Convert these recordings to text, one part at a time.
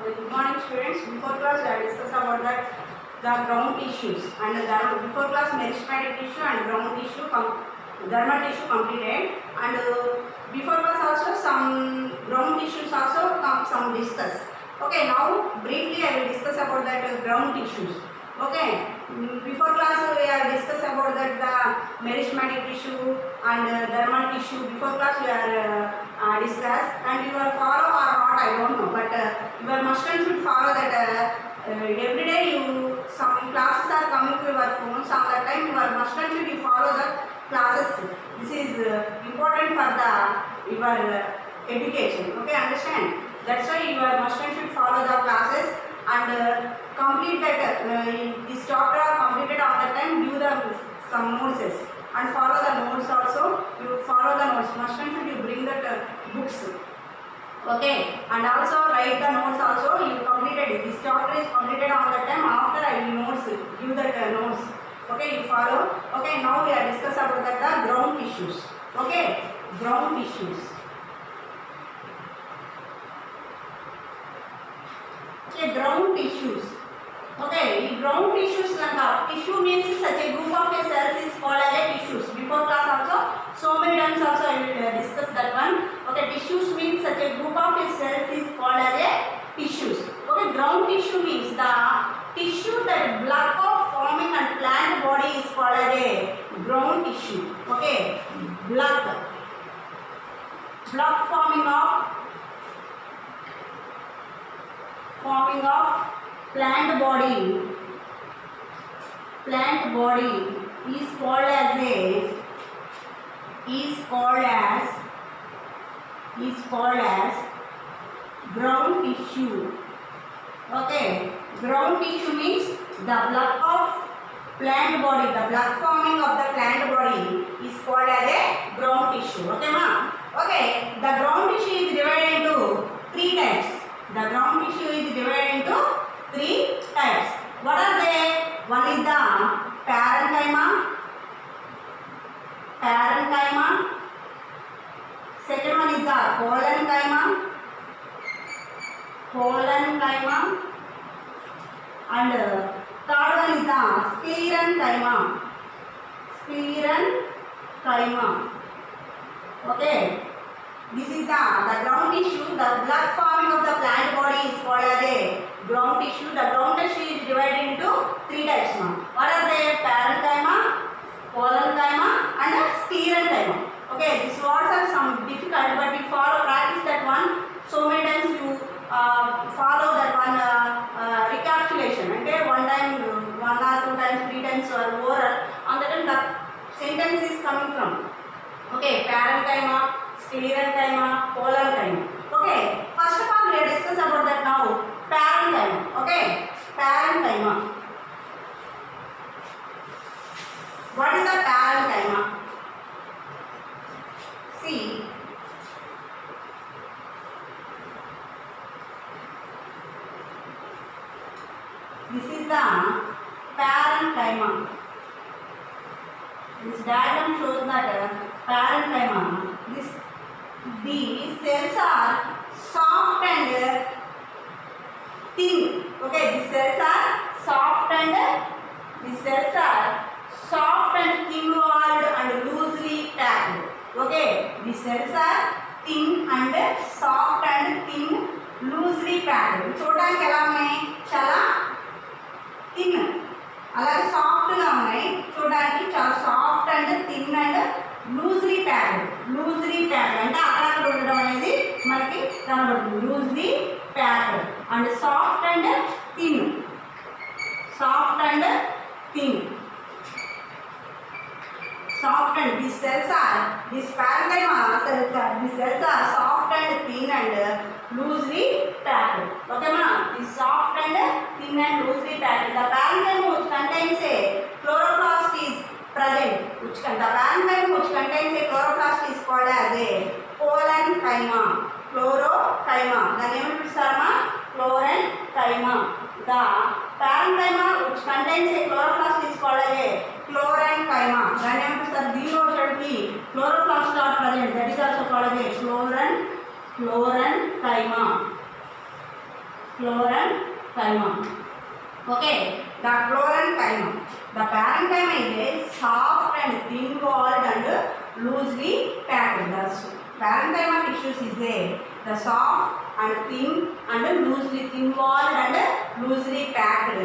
Good morning, students. Before class, I discuss about the ground tissues and before class, meristematic tissue and ground tissue, dermal tissue completed. And before class also some ground tissues also some discuss. Okay, now briefly I will discuss about that ground tissues. Okay, before class we have discussed about that the meristematic tissue and dermal tissue. Before class we are discussed, and you will follow or not I don't know, but your must and should follow that every day you some classes are coming to your phone. Some that time your must and should you follow the classes. This is important for the your education. Okay, understand? That's why your must and should follow the classes and complete that this chapter completed on the time. Do the some notes and follow the notes also. You follow the notes. Must and should you bring that books. Okay, and also write the notes also. You completed it. This chapter is completed on the time. After I will notes give that notes. Okay, you follow. Okay, now we are discuss about that the ground tissues. Okay, ground tissues. Okay, ground tissues. Okay, ground tissues like tissue means such a group of cells is called as a tissues. Before class also, so many times also I will discuss that one. Okay, tissues means such a group of cells is called as a tissues. Okay, ground tissue means the tissue that block of forming and plant body is called as a ground tissue. Okay, block forming of plant body is called as ground tissue. Okay, ground tissue means the block of plant body, the block forming of the plant body is called as a ground tissue. Okay, ma? Okay, the ground tissue is divided into three types. The ground tissue is divided into three types. What are they? One is the parenchyma. Second one is the collenchyma. And third one is the sclerenchyma. Okay. This is the ground tissue. The blood forming of the plant body is called as a ground tissue. The ground tissue is divided into three types. What are they? Parenchyma, collenchyma, and sclerenchyma. Okay, these words are some difficult, but you practice that one. So many times you follow that one recapitulation. Okay, one time, one or two times, three times, or more. On that time, the sentence is coming from. Okay, parenchyma, sclerenchyma, collenchyma. Okay, first of all we will discuss about that now. Parenchyma. Okay, parenchyma. What is the parenchyma? See, this is the parenchyma. This diagram shows that parenchyma. The cells are soft and thin. Okay, the cells are soft and thin walled and loosely packed. Okay, the cells are thin and soft and thin, loosely packed. చూడడానికి ఎలా ఉన్నాయి? చాలా thin, అలాగే soft గా ఉన్నాయి. చూడడానికి చాలా soft and thin and loosely packed అంటే అక్కడక్కడ ఉండడం అనేది మనకి కనబడుతుంది. Loosely packed and soft and thin. Soft and these parenchyma cells are soft and thin and loosely packed. Okay, ma? This soft and thin and loosely packed. The parenchyma which contains a chloroplast is present. The parenchyma which contains a chloroplast is called as a collenchyma. The name of it is collenchyma. The parenchyma which contains a chloroplast is called as a chloroenchyma. The name of it is chloroplast are present. That is also called as a chloroenchyma. Chlorenchyma. Okay, the chlorenchyma. The parenchyma is a soft and thin walled and loosely packed. The parenchyma tissues is a the soft and thin and loosely thin walled and loosely packed.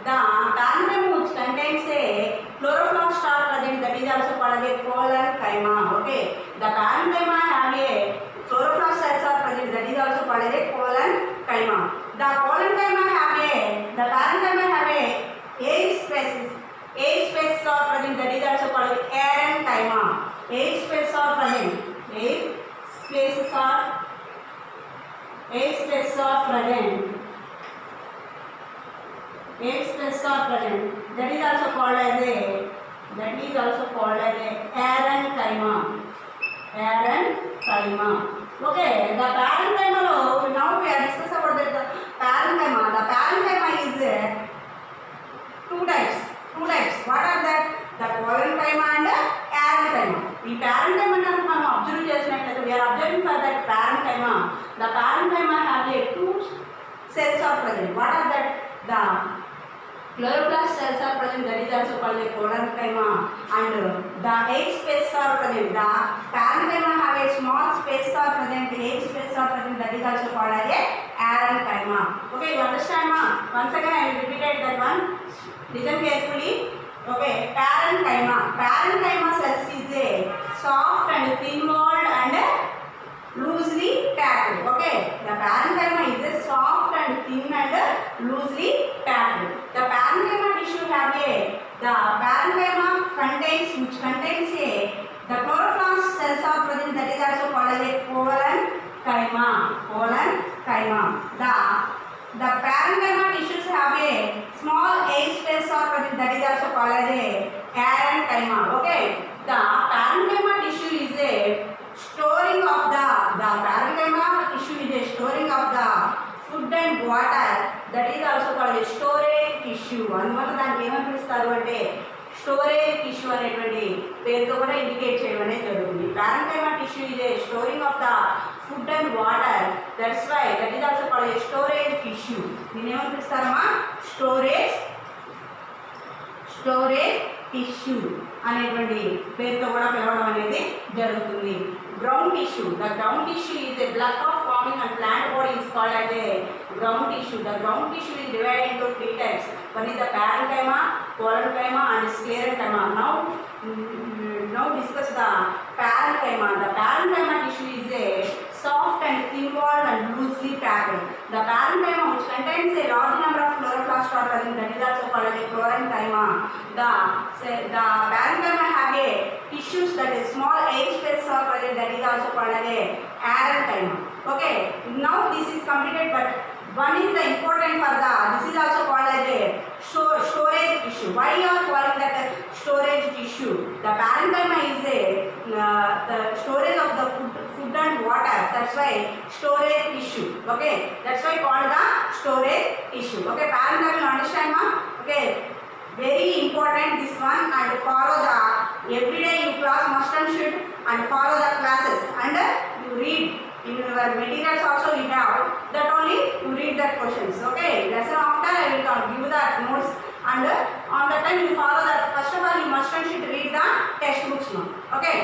The parenchyma which contains a chloroplast are present, that is also called a chlorenchyma. Okay, the parenchyma have a chloroplast cells are present, that is also called a chlorenchyma. The chlorenchyma have a the parenchyma have a air spaces are present, that is also called aerenchyma. Air spaces are present. Air spaces are present. Air spaces are present. That is also called as a aerenchyma. Aerenchyma. Okay, the parenchyma. Now we are discussing about the parenchyma. The parenchyma is two types. What are that? The chlorenchyma and aerenchyma. ఈ parenchyma మనం observe చేసినట్లయితే we are observing for that parenchyma. The parenchyma have a two cells are present. What are that? The chloroplast cells are present, that is also called a chlorenchyma, and the egg spaces are present. The parenchyma have a small space are present, egg space are present, that is also called as a aerenchyma. Okay, you understand ma? Once again I will repeat that one. Listen carefully. Okay, parenchyma cells is a soft and thin walled and loosely packed. Okay, the parenchyma is a soft and thin and loosely packed. The parenchyma tissue have a the parenchyma contains a the chloroplast cells are present, that is also called as a chlorenchyma. The parenchyma tissues have a small egg space are present, that is also called as a aerenchyma. Okay, the parenchyma tissue is a storing of the parenchyma tissue is a storing of the food and water, that is also called a storage tissue. అందువల్ల దానికి ఏమని పిలుస్తారు అంటే storage tissue అనేటువంటి పేరుతో కూడా indicate చేయడం అనేది జరుగుతుంది. parenchyma tissue is a storing of the food and water, that's why that is also called a storage tissue. దీన్ని ఏమని పిలుస్తారమ్మా? స్టోరేజ్ టిష్యూ అనేటువంటి పేరుతో కూడా పిలవడం అనేది జరుగుతుంది. ground tissue. The ground tissue is a block of forming and plant body is called as a ground tissue. The ground tissue is divided into three types. One is the parenchyma, chlorenchyma and sclerenchyma. Now discuss the parenchyma. The parenchyma tissue is a soft and thin walled and loosely packed. The parenchyma which contains a large number of chloroplast are present, that is also called as a chlorenchyma. The parenchyma have a tissues that is small egg space are present, that is also called as a aerenchyma. Okay, now this is completed, but one is the important for the this is also called as a storage tissue. Why you are calling that a storage tissue? The parenchyma is a the storage of the food and water, that's why storage tissue. Okay, that's why called the storage tissue. Okay, parenchyma, you understand ma? Okay, very important this one, and follow the everyday in class must and should, and follow the classes, and you read in your materials also you have that only you read that questions. Okay, lesson after I will give you the notes, and on the time you follow that. First of all you must and should read the textbooks now. Okay,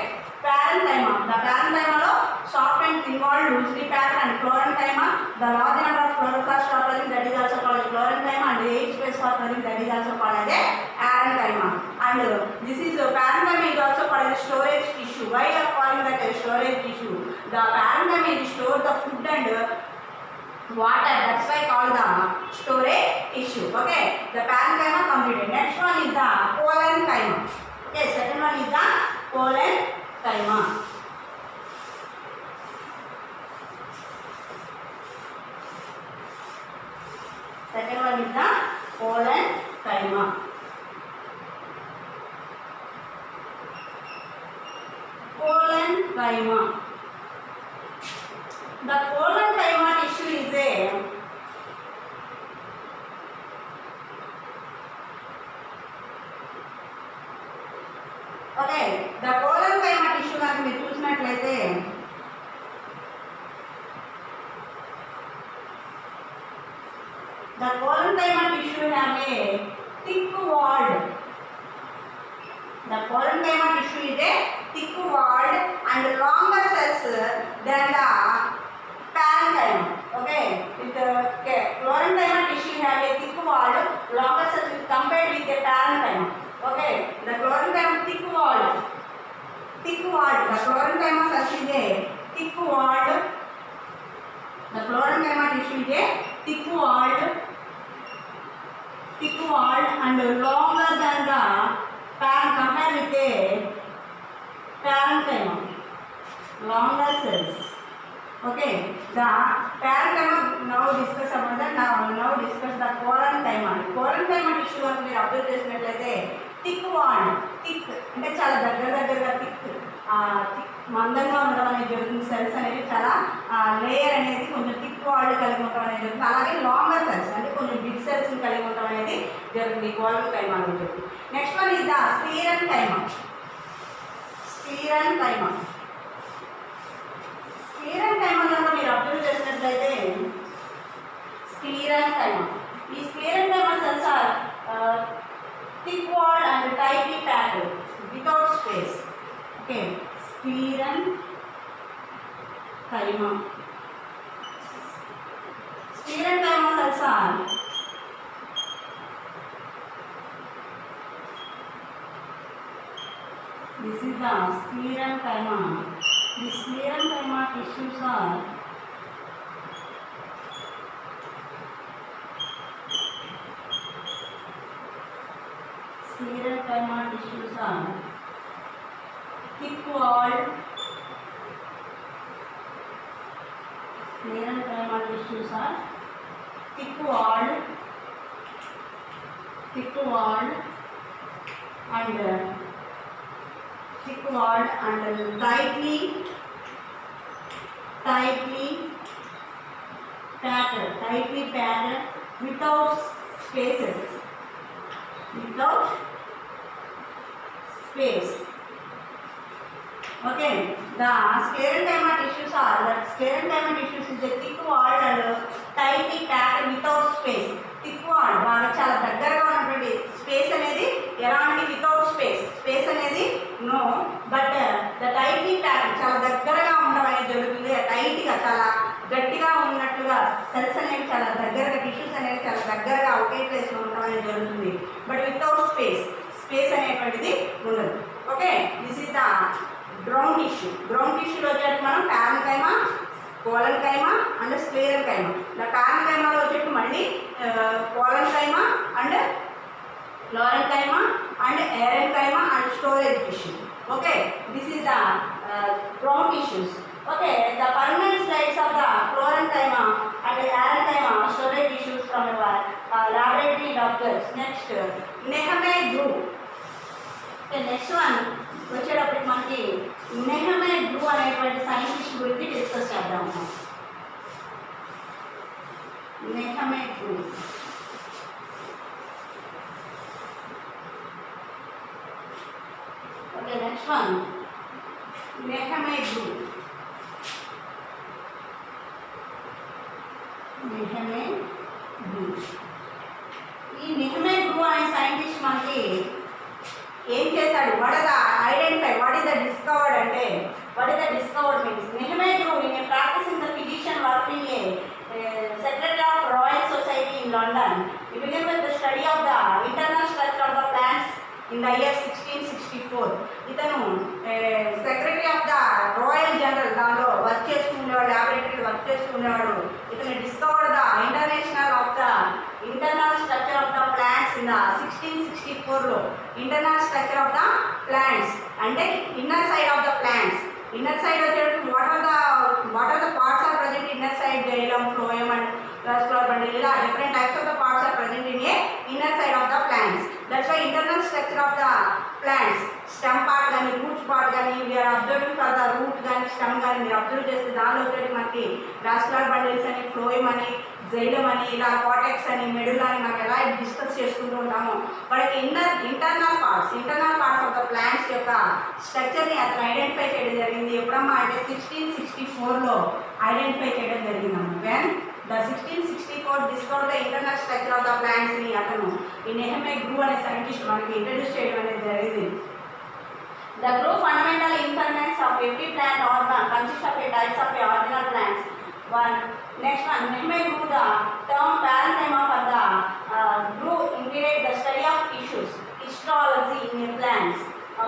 parenchyma. The parenchyma lo soft and thin walled loosely packed, and chlorenchyma the large number of chloroplast are present, that is also called chlorenchyma, and egg space are present, that is also called as a aerenchyma. And this is parenchyma is also called as storage tissue. Why you are calling that a storage tissue? The parenchyma is store the food and water, that's why called the storage tissue. Okay, the parenchyma completed. Next one is the chlorenchyma. Okay, second one is the chlorenchyma. Second one is the chlorenchyma. The chlorenchyma tissue is a okay, the chlorenchyma tissue కనుక మీరు చూసినట్లయితే The parenchyma tissue have a thick walled. The parenchyma tissue is a thick walled and longer cells than the parenchyma. Okay, with parenchyma tissue have a thick walled, longer cells compared with the parenchyma. Okay, the parenchyma thick walled. The parenchyma cells is a thick walled. The parenchyma tissue is a thick walled and longer than the compared with the parenchyma. Longer cells. Okay, the parenchyma now discuss about that. Now discuss the parenchyma. Parenchyma tissue అని మీరు observe చేసినట్లయితే thick world, thick అంటే చాలా దగ్గరగా thick మందంగా ఉండడం అనేది జరుగుతుంది. సెల్స్ అనేవి చాలా లేయర్ అనేది కొంచెం థిక్ వాల్డ్ కలిగి ఉండడం అనేది జరుగుతుంది. అలాగే లాంగర్ సెల్స్ అంటే కొంచెం బిగ్ సెల్స్ కలిగి ఉండడం అనేది జరుగుతుంది పారెన్కైమా అని చెప్పి. Next one is the sclerenchyma. స్క్లెరెన్కైమాలో మీరు అబ్జర్వ్ చేసినట్లయితే స్క్లెరెన్కైమా, ఈ sclerenchyma cells are thick walled and tightly packed without space. Okay, sclerenchyma cells are this is the sclerenchyma. The sclerenchyma tissues are sclerenchyma tissues are thick walled. Sclerenchyma tissues are thick walled and tightly packed without space. Okay, the sclerenchyma tissues is a thick walled and tightly packed without space. Thick walled బాగా చాలా దగ్గరగా ఉన్నటువంటి space అనేది ఎలాంటి without space అనేది no, but the tightly packed చాలా దగ్గరగా ఉండడం అనేది జరుగుతుంది. టైట్గా చాలా గట్టిగా ఉన్నట్టుగా సెల్స్ అనేవి చాలా దగ్గరగా, టిష్యూస్ అనేవి చాలా దగ్గరగా ఒకే ప్లేస్లో ఉండడం అనేది జరుగుతుంది. బట్ వితౌట్ స్పేస్ అనేటువంటిది ఉండదు. Okay, this is the ground tissue. Ground టిష్యూలో వచ్చేటప్పుడు మనం పారెన్కైమా, కోలెన్కైమా అండ్ స్క్లెరెన్కైమా. ద పారెన్కైమాలో వచ్చేటప్పుడు మళ్ళీ collenchyma and chlorenchyma and aerenchyma and storage tissue. Okay, this is the ground tissues. Okay, the permanent slides of the florenchyma and arenchyma storage tissues from our laboratory doctors. Next, Nehame Grew. Okay, next one వచ్చేటప్పటికి మనకి నెహమే గ్రూ అనేటువంటి scientist గురించి discuss చేద్దాము. నెహమే గ్రూ. Okay, next one, Nehame Grew. ఈ నెహమే గ్రూ అనే scientist మనకి ఏం చేశాడు? What is the identify, what is the discovered అంటే what is the discovered means Nehemiah Grew in a practicing the physician working a secretary of Royal Society in London. He began with the study of the internal structure of the plants in the year 1664. ఇతను secretary of the royal general దానిలో work చేసుకునేవాడు, ల్యాబొరేటరీలో work చేసుకునేవాడు. ఇతను discover the internal structure of the plants in the 1664లో. Internal structure of the plants అంటే inner side of the plants. Inner side వచ్చేటప్పుడు what are the parts are present inner side, xylem, phloem and vascular bundle. ఇలా different types of the parts are present in a inner side of the plants. That's why internal structure of the plants, stem part కానీ roots part కానీ we are observing for the root కానీ stem కానీ మీరు observe చేస్తే దానిలో వచ్చేది మనకి vascular bundles అని, phloem అని, xylem అని, ఇలా cortex అని, medulla అని మనం ఎలా డిస్కస్ చేసుకుంటూ ఉంటామో వాటికి internal parts of the plants యొక్క స్ట్రక్చర్ని అతను ఐడెంటిఫై చేయడం జరిగింది. ఎప్పుడమ్మా అంటే 1664లో ఐడెంటిఫై చేయడం జరిగిందమ్మా. When The 1664 discovered the internal structure of the plants ని అతను ఈ నెహెమియా గ్రూ అనే సైంటిస్ట్ మనకి ఇంట్రడ్యూస్ చేయడం అనేది జరిగింది. The group fundamental informations of every plant organ consists of a types of a original plants. Next one, Nehemiah grew the term paradigm of the grew integrate the study of tissues, histology in plants,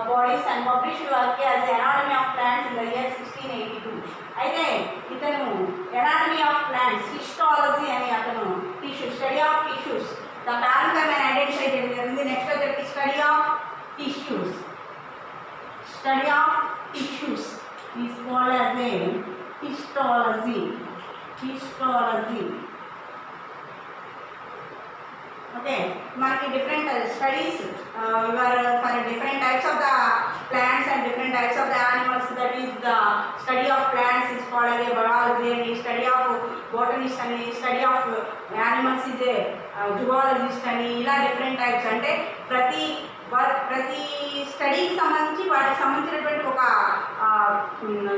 bodies and published work as anatomy of plants in the year 1682. అయితే ఇతను anatomy of plants, histology అని అతను tissue, study of tissues, the paradigm and identify చేయడం జరిగింది. Next వచ్చేసి study of tissues. Study of tissues is called as a histology. Okay, మనకి different studies for different types of the plants and different types of the animals. That is the study of plants is called as a biology, and study of botanist and study of animals is a zoologist అని ఇలా different types. అంటే ప్రతి స్టడీకి సంబంధించి వాటికి సంబంధించినటువంటి ఒక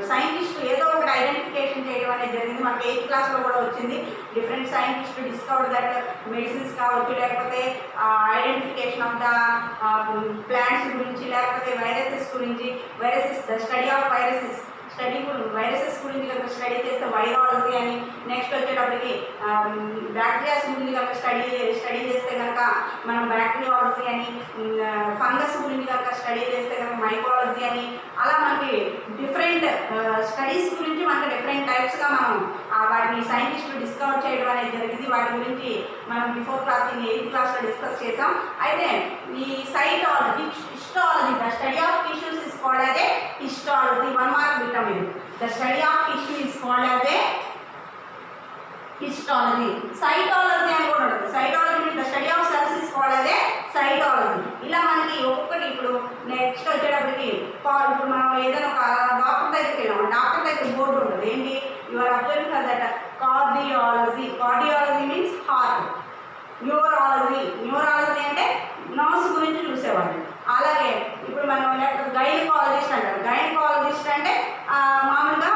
scientist ఏదో ఒకటి ఐడెంటిఫికేషన్ చేయడం అనేది జరిగింది. మనకి 8th క్లాస్లో కూడా వచ్చింది. Different scientist discover that medicines కావచ్చు, లేకపోతే ఐడెంటిఫికేషన్ ఆఫ్ ద ప్లాంట్స్ గురించి, లేకపోతే వైరసెస్ గురించి, viruses the study of viruses viruses గురించి కనుక స్టడీ చేస్తే వైరాలజీ అని, నెక్స్ట్ వచ్చేటప్పటికి బ్యాక్టీరియాస్ గురించి కనుక స్టడీ చేస్తే కనుక మనం బ్యాక్టీరియాలజీ అని, ఫంగస్ గురించి కనుక స్టడీ చేస్తే కనుక మైకాలజీ అని, అలా మనకి డిఫరెంట్ స్టడీస్ గురించి మనకి డిఫరెంట్ టైప్స్గా మనం వాటిని సైంటిస్టులు డిస్కవర్ చేయడం అనేది జరిగింది. వాటి గురించి మనం బిఫోర్ క్లాస్ 8th క్లాస్లో డిస్కస్ చేసాం. అయితే ఈ histology, the study of tissues is called as a histology. 1 mark vitamin. The study of tissue is called as a histology. Cytology అని కూడా ఉంటుంది. Cytology the study of cells is called as a cytology. ఇలా మనకి ఒక్కొక్కటి ఇప్పుడు next వచ్చేటప్పటికి ఇప్పుడు మనం ఏదైనా ఒక డాక్టర్ దగ్గరికి వెళ్ళాము, డాక్టర్ దగ్గర బోర్డు ఉంటుంది. ఏంటి? Your observing for that cardiology. Cardiology means heart. Neurology అంటే నర్స్ గురించి చూసేవాళ్ళు. అలాగే ఇప్పుడు మనం లేకపోతే గైనకాలజిస్ట్ అంటారు. గైనకాలజిస్ట్ అంటే మామూలుగా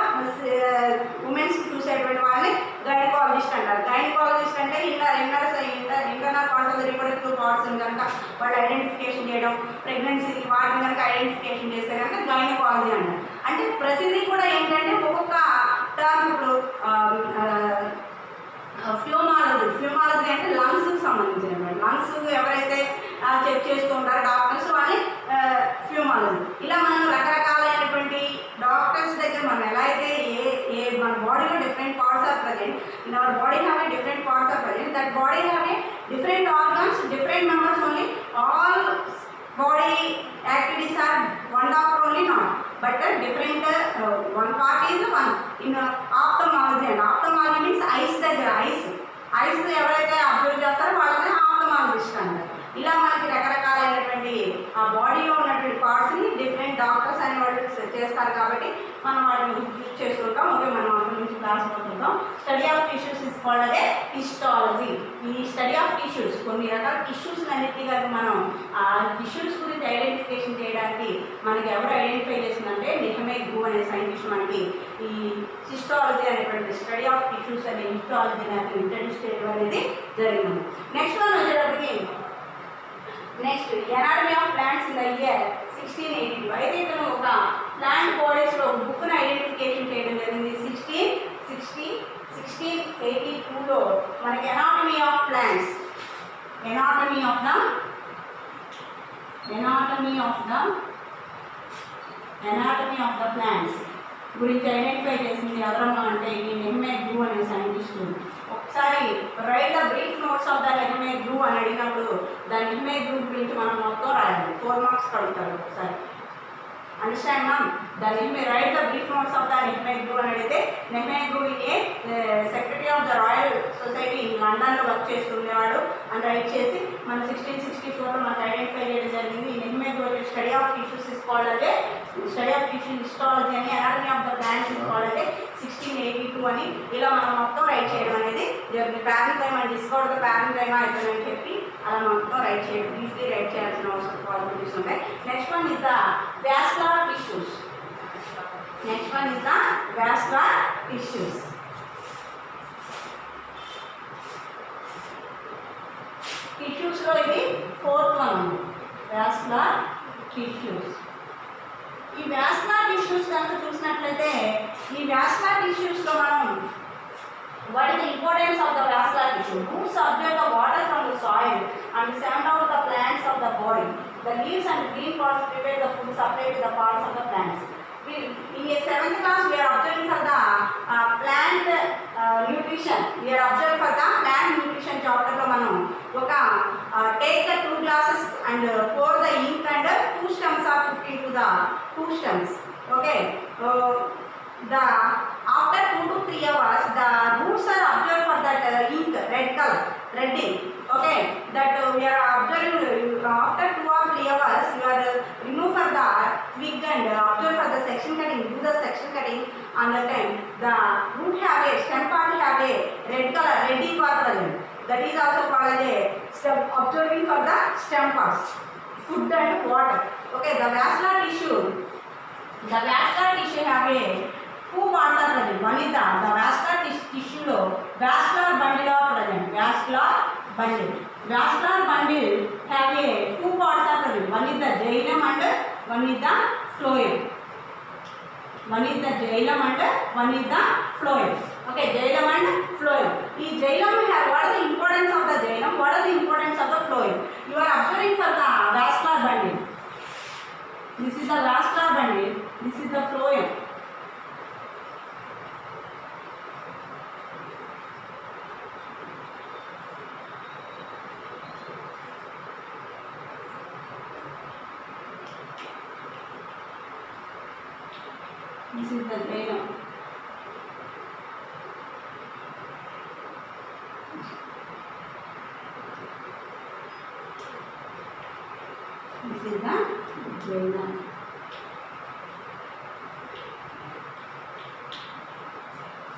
ఉమెన్స్కి చూసేటువంటి వాళ్ళని గైనకాలజిస్ట్ అంటారు. గైనకాలజిస్ట్ అంటే internal parts of the reproductive parts కనుక వాళ్ళు ఐడెంటిఫికేషన్ చేయడం, ప్రెగ్నెన్సీ వాటిని కనుక ఐడెంటిఫికేషన్ చేస్తే కనుక గైనకాలజీ అంటారు. అంటే ప్రతిదీ కూడా ఏంటంటే ఒక్కొక్క టర్మ్. ఇప్పుడు ఫ్యూమాలజీ అంటే లంగ్స్కి సంబంధించినటువంటి, లంగ్స్ ఎవరైతే చెక్ చేస్తూ ఉంటారో డాక్టర్స్ వాళ్ళని ఫ్యూమాలజీ. ఇలా మనం రకరకాలైనటువంటి డాక్టర్స్ దగ్గర మనం ఎలా అయితే మన బాడీలో different parts are present, in our body have a different parts are present, that body have a different organs, different members only. All body activities are one doctor only, not but different one part is one in ophthalmology. And ophthalmology means eyes దగ్గర eyes ఎవరైతే observe చేస్తారో వాళ్ళని ophthalmologist అంటారు. ఇలా మనకి రకరకాలైనటువంటి ఆ బాడీలో ఉన్నటువంటి పార్ట్స్ని డిఫరెంట్ డాక్టర్స్ అనే వాళ్ళు చేస్తారు. కాబట్టి మనం వాటిని యూజ్ చేసుకుంటాం. ఓకే, మనం అక్కడి నుంచి క్లాస్ అవుతుంటాం. Study of tissues is called అదే హిస్టాలజీ. ఈ స్టడీ ఆఫ్ టిష్యూస్, కొన్ని రకాల టిష్యూస్ అన్నిటికీ కానీ మనం ఆ టిష్యూస్ గురించి ఐడెంటిఫికేషన్ చేయడానికి మనకి ఎవరు ఐడెంటిఫై చేసిందంటే నెహెమియా గ్రూ అనే సైంటిస్ట్ మనకి ఈ హిస్టాలజీ అనేటువంటి స్టడీ ఆఫ్ టిష్యూస్ అనే హిస్టాలజీని అతను ఇంట్రడ్యూస్ చేయడం అనేది జరిగింది. నెక్స్ట్ వన్ వచ్చేటప్పటికి next anatomy of plants in the year 1682. అయితే ఇతను ఒక ప్లాంట్ బాడీస్లో ఒక బుక్ను ఐడెంటిఫికేషన్ చేయడం జరిగింది. 1682లో మనకి anatomy of plants, anatomy of the plants గురించి ఐడెంటిఫై చేసింది ఎవరమ్మా అంటే ఈ నెహెమియా గ్రూ అనే సైంటిస్టు. ఒకసారి write the brief notes of the Nehemiah Grew అని అడిగినప్పుడు ద నెహెమియా గ్రూ గురించి మనం మొత్తం రాయాలి. 4 మార్క్స్ కడుగుతారు ఒకసారి. Understand ma'am? The Nehemiah write the brief notes of the Nehemiah Grew అని అడిగితే Nehemiah Grew secretary of the Royal Society in లండన్లో వర్క్ చేస్తుండేవాడు అని రైట్ చేసి మన 1664లో మనకు ఐడెంటిఫై చేయడం జరిగింది. ఈ Nehemiah Grew study of tissues is called అదే స్టడీ ఆఫ్ టిష్యూ హిస్టాలజీ అని, anatomy of the plants is called అదే 1682 అని. ఇలా మనం మొత్తం రైట్ చేయడం అనేది జరిగింది. ప్యారెంటైమ్ అని డిస్కవర్ ద ప్యారెంటైమ్ అవుతుందని చెప్పి అలా మొత్తం రైట్ చేయడం, ఈజీలీ రైట్ చేయాల్సిన అవసరం పాసిబిలిటీస్ ఉంటాయి. Next one is the vascular tissues. Tissues. ఈ వాస్కులర్ టిష్యూస్ కనుక చూసినట్లయితే ఈ వాస్కులర్ టిష్యూస్లో మనం what is the importance of the vascular tissue? Roots absorb the water from the soil and send out the plants of the body. The leaves and green parts prepare the food supply to the parts of the plants. In a 7th class we are observing for the plant nutrition. We are observing for the plant nutrition chapter lo manam oka take the 2 glasses and pour the ink and 2 stems are put into the 2 stems. Okay. The after 2 to 3 hours the roots are observed for that ink red color red ink. Okay, that we are observing after 2 or 3 hours you are remove for the twig and observe for the section cutting, do the section cutting. On the time the root have a stem part have a red color red ink or present, that is also called as a stem observing for the stem parts, food and water. Okay, the vascular tissue have a 2 parts are present. One is the vascular tissue lo vascular bundle are present. Vascular bundle have a 2 parts are present. One is the xylem and one is the phloem. One is the xylem and one is the phloem. Okay, xylem and phloem. This xylem have what is the importance of the xylem? What is the importance of the phloem? You are observing for the vascular bundle. This is the vascular bundle. This is the phloem. This is the xylem. This is the xylem.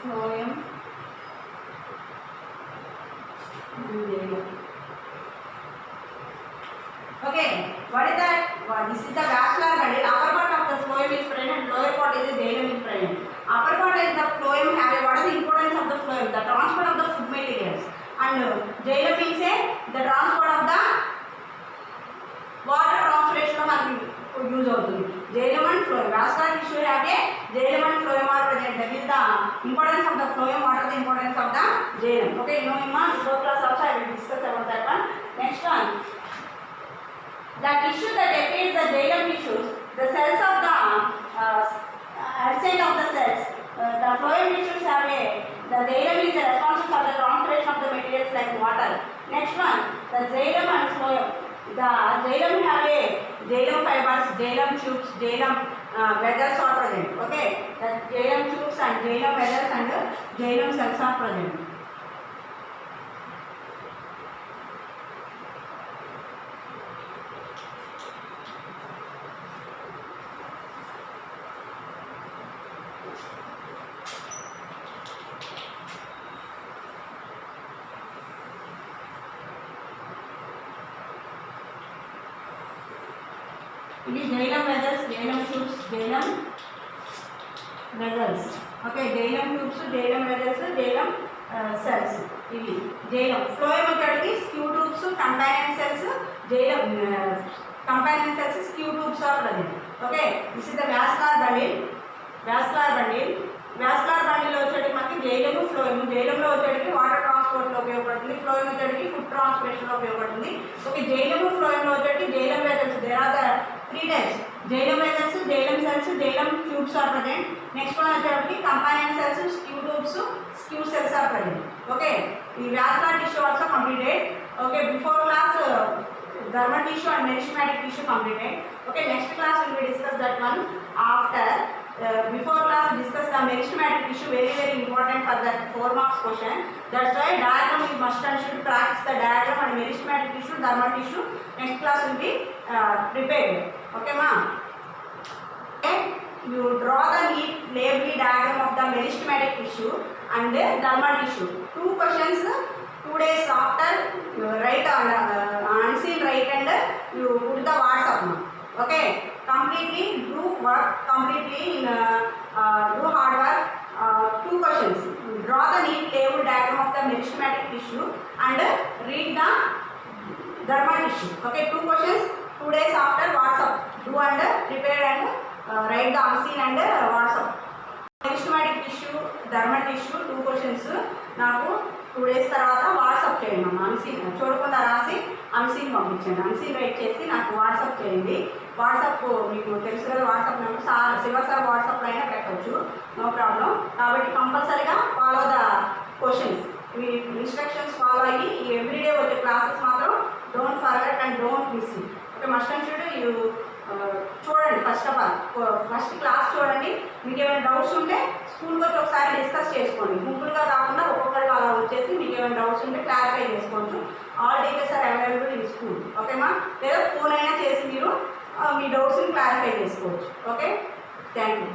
Phloem and xylem. Okay, what is that? This is the vascular bundle. Upper part of the phloem is present, lower part is the xylem is present. Upper part is the phloem have what is the importance of the phloem? The transport of the food materials. And xylem means the transport of the water transpiration of use అవుతుంది. Xylem and phloem. Vascular tissue have a xylem and phloem are present. That is the importance of the phloem. What are the importance of the xylem? Okay, you know in my class also I will discuss about that one. Next one. The tissue that decorates the xylem tissues, the cells of the outside of the cells, the phloem tissues have a, the xylem is responsible for the transpiration of the materials like water. Next one, the xylem and phloem. The xylem have a xylem fibers, xylem tubes, xylem vessels are present. Okay, the xylem tubes and xylem vessels and xylem cells are present. It is xylem vessels, xylem tubes, xylem vessels. Okay, xylem tubes, xylem vessels, xylem cells. Ivi xylem. Phloem వచ్చేటికి skew tubes, companion cells, xylem companion cells, skew tubes are present. Okay, this is the vascular bundle. Vascular bundle వచ్చేటికి మనకి xylem, phloem. xylem లో వచ్చేటికి water transport లో ఉపయోగపడుతుంది. phloem వచ్చేటికి food transportation లో ఉపయోగపడుతుంది. Okay, xylem, phloem లో వచ్చేటికి xylem vessels. There are the 3 types. Xylem vessels, xylem cells, xylem tubes are present. Next one వచ్చేటికి companion cells, skew tubes, skew cells are present. Okay, the vascular tissue also completed. Okay, before class dermal tissue and meristematic tissue completed. Okay, next class we will discuss that one. After before class discuss the meristematic tissue, very important for that 4 marks question. That's why diagram you must and should practice the diagram and meristematic tissue, dermal tissue. Next class will be prepared. Okay ma? Okay, you draw the neat label diagram of the meristematic tissue and dermal tissue. 2 questions 2 days after you write on unseen write and you put the words up now. Okay, completely do work completely in do hard work. 2 questions. Draw the neat label diagram of the meristematic tissue and read the dermal tissue. Okay, 2 questions. 2 days after WhatsApp. Do and prepare and write the unseen and WhatsApp. Meristematic tissue, dermal tissue 2 questions నాకు 2 days తర్వాత WhatsApp చేయండి అమ్మ. Unseen చూడకుండా రాసి unseen పంపించండి. Unseen wait చేసి నాకు WhatsApp చేయండి. వాట్సాప్ మీకు తెలుసు కదా, వాట్సాప్ నెంబర్ శివ సార్ వాట్సాప్లో అయినా పెట్టవచ్చు, నో ప్రాబ్లం. కాబట్టి కంపల్సరీగా ఫాలో ద క్వశ్చన్స్, మీ ఇన్స్ట్రక్షన్స్ ఫాలో అయ్యి ఈ ఎవ్రీడే వచ్చే క్లాసెస్ మాత్రం don't forget and don't miss it. Okay, must and should you చూడండి. First of all first class చూడండి. మీకు ఏమైనా డౌట్స్ ఉంటే స్కూల్కి వచ్చి ఒకసారి డిస్కస్ చేసుకోండి. గుంపులుగా కాకుండా ఒక్కొక్కరిగా అలా వచ్చేసి మీకు ఏమైనా డౌట్స్ ఉంటే క్లారిఫై చేసుకోవచ్చు. All teachers are available in school. ఓకేమా, లేదా ఫోన్ అయినా చేసి మీరు మీ డౌట్స్ని క్లారిఫై చేసుకోవచ్చు. Okay, thank you.